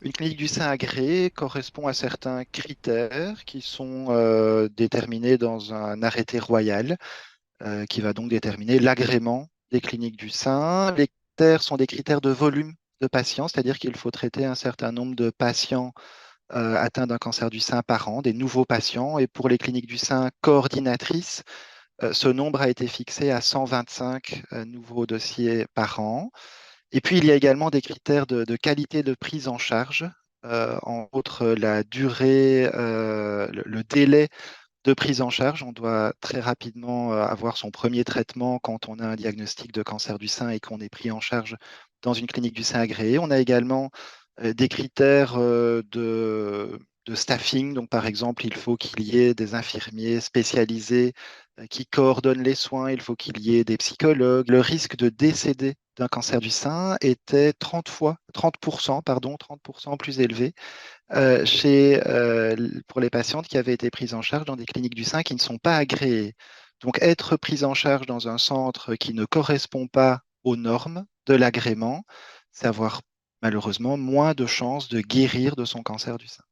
Une clinique du sein agréée correspond à certains critères qui sont déterminés dans un arrêté royal qui va donc déterminer l'agrément des cliniques du sein. Les critères sont des critères de volume de patients, c'est-à-dire qu'il faut traiter un certain nombre de patients atteints d'un cancer du sein par an, des nouveaux patients. Et pour les cliniques du sein coordinatrices, ce nombre a été fixé à 125 nouveaux dossiers par an. Et puis, il y a également des critères de qualité de prise en charge, en outre la durée, le délai de prise en charge. On doit très rapidement avoir son premier traitement quand on a un diagnostic de cancer du sein et qu'on est pris en charge dans une clinique du sein agréée. On a également des critères de staffing. Donc, par exemple, il faut qu'il y ait des infirmiers spécialisés qui coordonnent les soins. Il faut qu'il y ait des psychologues. Le risque de décéder d'un cancer du sein était 30%, pardon, 30% plus élevé pour les patientes qui avaient été prises en charge dans des cliniques du sein qui ne sont pas agréées. Donc, être prise en charge dans un centre qui ne correspond pas aux normes de l'agrément, c'est avoir malheureusement moins de chances de guérir de son cancer du sein.